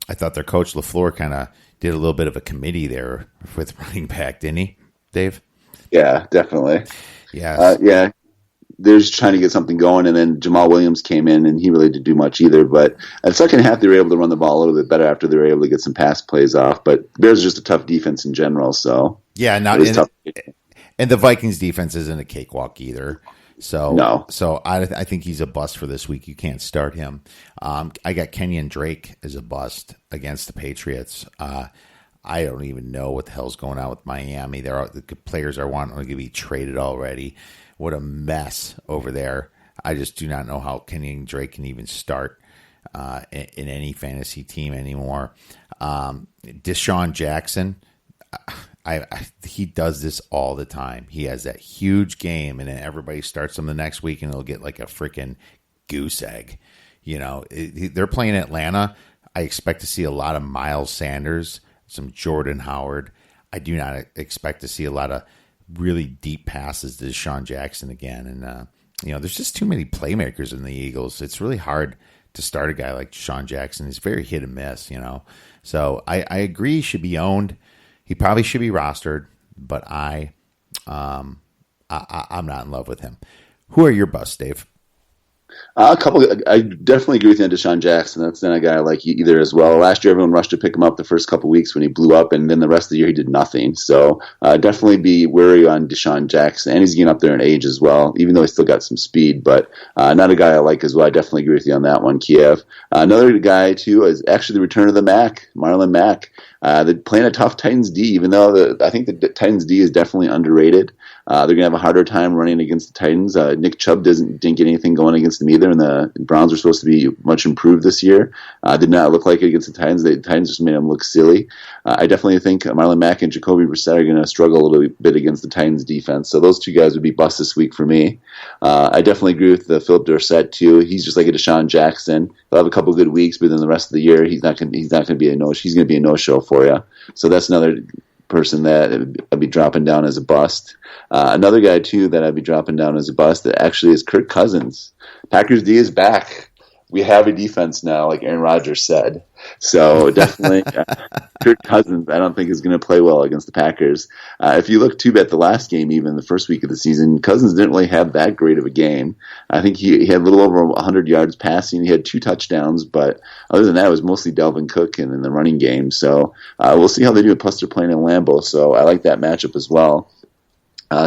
coach LaFleur kind of did a little bit of a committee there with running back, didn't he, Dave? Yeah, definitely. Yeah. They're just trying to get something going, and then Jamal Williams came in, and he really didn't do much either. But at the second half, they were able to run the ball a little bit better after they were able to get some pass plays off. But the Bears are just a tough defense in general, so yeah, tough. And the Vikings defense isn't a cakewalk either. So no. So I think he's a bust for this week. You can't start him. I got Kenyon Drake as a bust against the Patriots. I don't even know what the hell's going on with Miami. The players are wanting to be traded already. What a mess over there. I just do not know how Kenyon Drake can even start in any fantasy team anymore. Deshaun Jackson, he does this all the time. He has that huge game, and then everybody starts him the next week, and he'll get like a freaking goose egg. They're playing Atlanta. I expect to see a lot of Miles Sanders, some Jordan Howard. I do not expect to see a lot of really deep passes to Deshaun Jackson again. And, there's just too many playmakers in the Eagles. It's really hard to start a guy like Deshaun Jackson. He's very hit and miss, So I agree he should be owned. He probably should be rostered, but I'm not in love with him. Who are your busts, Dave? A couple. I definitely agree with you on Deshaun Jackson. That's not a guy I like either as well. Last year, everyone rushed to pick him up the first couple weeks when he blew up, and then the rest of the year he did nothing. So definitely be wary on Deshaun Jackson. And he's getting up there in age as well, even though he's still got some speed. But not a guy I like as well. I definitely agree with you on that one, Kiev. Another guy, too, is actually the return of the Mac, Marlon Mack. They're playing a tough Titans D, even though I think the Titans D is definitely underrated. They're going to have a harder time running against the Titans. Nick Chubb didn't get anything going against them either, and the Browns were supposed to be much improved this year. Did not look like it against the Titans. The Titans just made them look silly. I definitely think Marlon Mack and Jacoby Brissett are going to struggle a little bit against the Titans defense. So those two guys would be busts this week for me. I definitely agree with Philip Dorsett too. He's just like a Deshaun Jackson. He'll have a couple good weeks, but then the rest of the year he's not going to be a no. He's going to be a no-show for you. So that's another person that I'd be dropping down as a bust. Another guy, too, that I'd be dropping down as a bust that actually is Kirk Cousins. Packers D is back. we have a defense now, like Aaron Rodgers said. So definitely, Kirk Cousins, I don't think is going to play well against the Packers. If you look too at the last game, even the first week of the season, Cousins didn't really have that great of a game. I think he had a little over 100 yards passing. He had 2 touchdowns, but other than that, it was mostly Dalvin Cook and in the running game. So we'll see how they do. Plus, they're playing in Lambeau, so I like that matchup as well.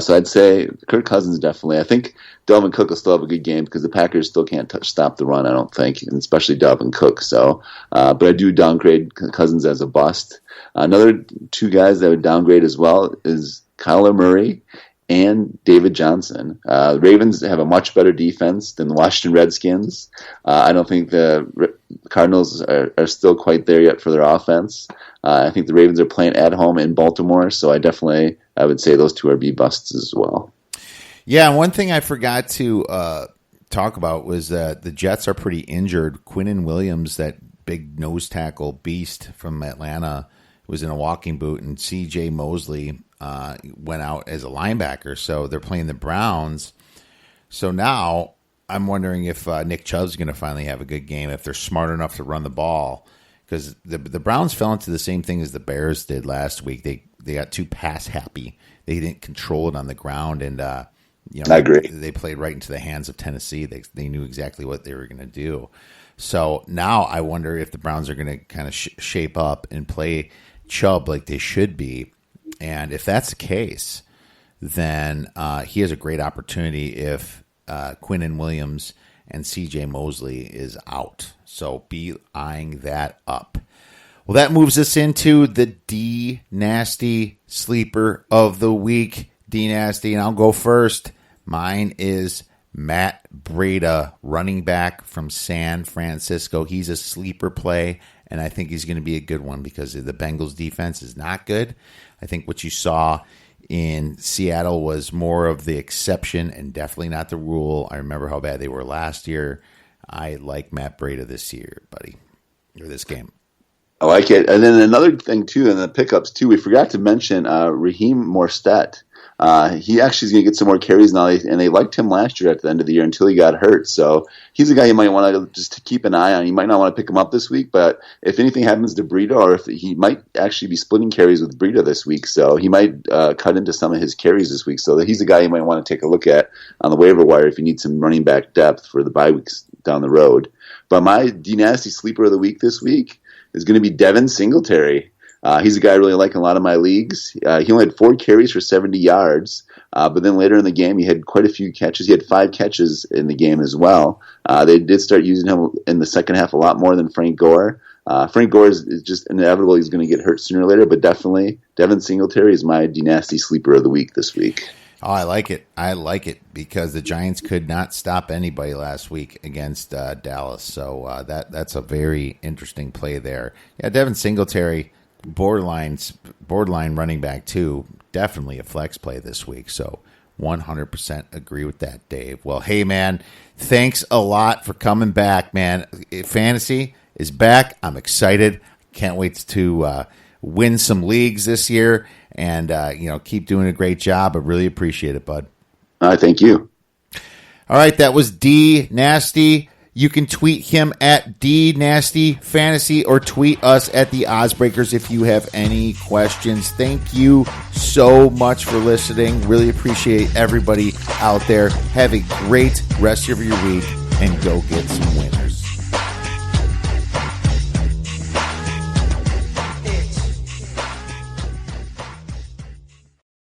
So I'd say Kirk Cousins definitely. I think Dalvin Cook will still have a good game because the Packers still can't stop the run, I don't think, and especially Dalvin Cook. So, but I do downgrade Cousins as a bust. Another 2 guys that I would downgrade as well is Kyler Murray and David Johnson. The Ravens have a much better defense than the Washington Redskins. I don't think the Cardinals are still quite there yet for their offense. I think the Ravens are playing at home in Baltimore, so I would say those 2 are B busts as well. Yeah, and one thing I forgot to talk about was that the Jets are pretty injured. Quinnen Williams, that big nose tackle beast from Atlanta, was in a walking boot, and C.J. Mosley went out as a linebacker. So they're playing the Browns. So now I'm wondering if Nick Chubb's going to finally have a good game, if they're smart enough to run the ball. Because the Browns fell into the same thing as the Bears did last week. They got too pass happy. They didn't control it on the ground, and I agree. They played right into the hands of Tennessee. They knew exactly what they were going to do. So now I wonder if the Browns are going to kind of shape up and play Chubb like they should be. And if that's the case, then he has a great opportunity if Quinnen Williams and C.J. Mosley is out. So be eyeing that up. Well, that moves us into the D Nasty Sleeper of the Week. D Nasty, and I'll go first. Mine is Matt Breida, running back from San Francisco. He's a sleeper play, and I think he's going to be a good one because the Bengals defense is not good. I think what you saw in Seattle was more of the exception and definitely not the rule. I remember how bad they were last year. I like Matt Breida this year, buddy, or this game. I like it. And then another thing, too, in the pickups, too, we forgot to mention Raheem Mostert. He actually is going to get some more carries now, and they liked him last year at the end of the year until he got hurt. So he's a guy you might want to just keep an eye on. You might not want to pick him up this week, but if anything happens to Breida, or if he might actually be splitting carries with Breida this week, so he might cut into some of his carries this week. So he's a guy you might want to take a look at on the waiver wire if you need some running back depth for the bye weeks down the road. But my D-Nasty Sleeper of the Week this week is going to be Devin Singletary. He's a guy I really like in a lot of my leagues. He only had 4 carries for 70 yards, but then later in the game he had quite a few catches. He had 5 catches in the game as well. They did start using him in the second half a lot more than Frank Gore. Frank Gore is just inevitable. He's going to get hurt sooner or later, but definitely Devin Singletary is my D-Nasty Sleeper of the Week this week. Oh, I like it. I like it because the Giants could not stop anybody last week against Dallas. So that's a very interesting play there. Yeah, Devin Singletary, borderline running back too. Definitely a flex play this week. So 100% agree with that, Dave. Well, hey, man, thanks a lot for coming back, man. Fantasy is back. I'm excited. Can't wait to win some leagues this year. And, keep doing a great job. I really appreciate it, bud. Thank you. All right, that was D Nasty. You can tweet him at DNastyFantasy or tweet us at the Oddsbreakers if you have any questions. Thank you so much for listening. Really appreciate everybody out there. Have a great rest of your week and go get some winners.